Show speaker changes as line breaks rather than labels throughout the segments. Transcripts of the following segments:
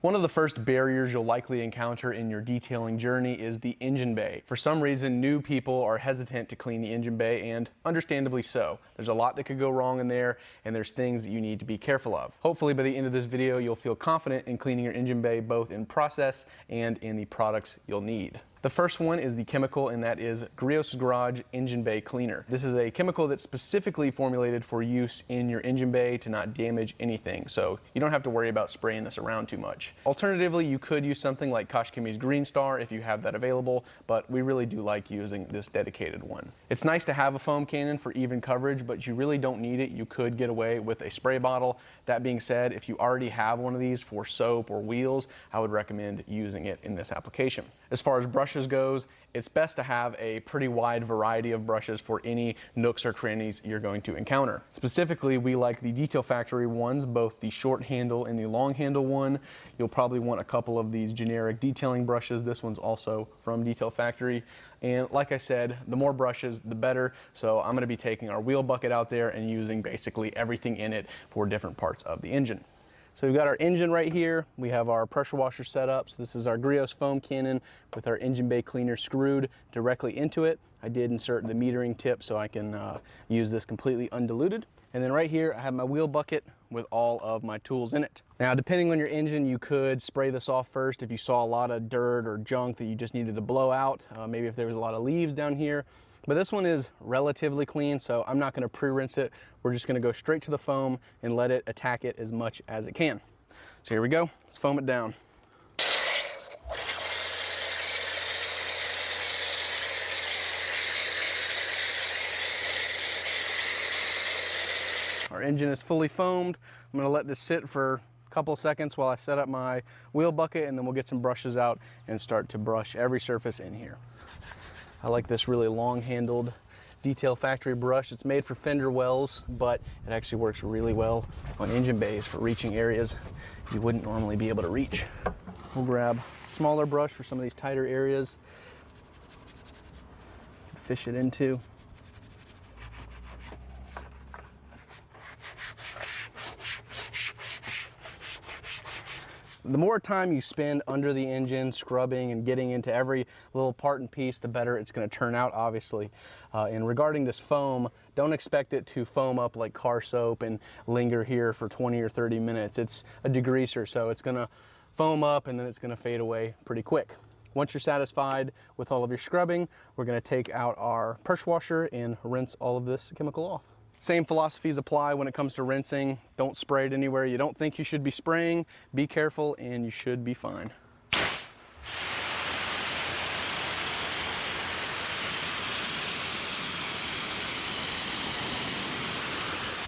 One of the first barriers you'll likely encounter in your detailing journey is the engine bay. For some reason, new people are hesitant to clean the engine bay, and understandably so. There's a lot that could go wrong in there, and there's things that you need to be careful of. Hopefully by the end of this video, you'll feel confident in cleaning your engine bay, both in process and in the products you'll need. The first one is the chemical, and that is Griot's Garage Engine Bay Cleaner. This is a chemical that's specifically formulated for use in your engine bay to not damage anything, so you don't have to worry about spraying this around too much. Alternatively, you could use something like Koshkimi's Green Star if you have that available, but we really do like using this dedicated one. It's nice to have a foam cannon for even coverage, but you really don't need it. You could get away with a spray bottle. That being said, if you already have one of these for soap or wheels, I would recommend using it in this application. As far as brushes goes, it's best to have a pretty wide variety of brushes for any nooks or crannies you're going to encounter. Specifically, we like the Detail Factory ones, both the short handle and the long handle one. You'll probably want a couple of these generic detailing brushes. This one's also from Detail Factory. And like I said, the more brushes, the better. So I'm going to be taking our wheel bucket out there and using basically everything in it for different parts of the engine. So we've got our engine right here. We have our pressure washer set up. So this is our Griot's foam cannon with our engine bay cleaner screwed directly into it. I did insert the metering tip so I can use this completely undiluted. And then right here, I have my wheel bucket with all of my tools in it. Now, depending on your engine, you could spray this off first if you saw a lot of dirt or junk that you just needed to blow out. Maybe if there was a lot of leaves down here. But this one is relatively clean, so I'm not going to pre-rinse it. We're just going to go straight to the foam and let it attack it as much as it can. So here we go. Let's foam it down. Our engine is fully foamed. I'm going to let this sit for a couple of seconds while I set up my wheel bucket, and then we'll get some brushes out and start to brush every surface in here. I like this really long-handled Detail Factory brush. It's made for fender wells, but it actually works really well on engine bays for reaching areas you wouldn't normally be able to reach. We'll grab a smaller brush for some of these tighter areas. Fish it into. The more time you spend under the engine, scrubbing and getting into every little part and piece, the better it's going to turn out, obviously. And regarding this foam, don't expect it to foam up like car soap and linger here for 20 or 30 minutes. It's a degreaser, so it's going to foam up and then it's going to fade away pretty quick. Once you're satisfied with all of your scrubbing, we're going to take out our pressure washer and rinse all of this chemical off. Same philosophies apply when it comes to rinsing. Don't spray it anywhere you don't think you should be spraying. Be careful and you should be fine.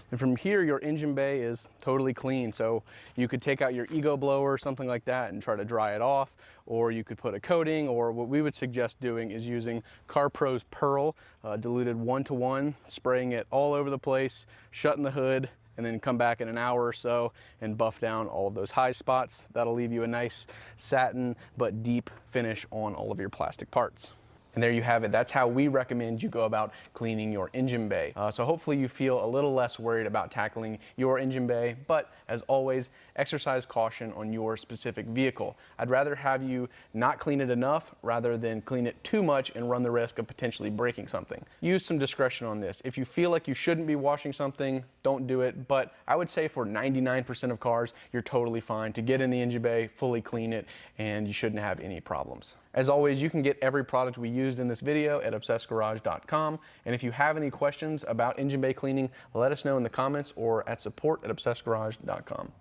And from here, your engine bay is totally clean. So you could take out your ego blower or something like that and try to dry it off, or you could put a coating, or what we would suggest doing is using CarPro's Pearl, diluted 1:1, spraying it all over the place, shutting the hood, and then come back in an hour or so and buff down all of those high spots. That'll leave you a nice satin but deep finish on all of your plastic parts. And there you have it. That's how we recommend you go about cleaning your engine bay. So hopefully you feel a little less worried about tackling your engine bay, but as always, exercise caution on your specific vehicle. I'd rather have you not clean it enough rather than clean it too much and run the risk of potentially breaking something. Use some discretion on this. If you feel like you shouldn't be washing something, don't do it, but I would say for 99% of cars, you're totally fine to get in the engine bay, fully clean it, and you shouldn't have any problems. As always, you can get every product we used in this video at obsessedgarage.com. And if you have any questions about engine bay cleaning, let us know in the comments or at support@obsessedgarage.com.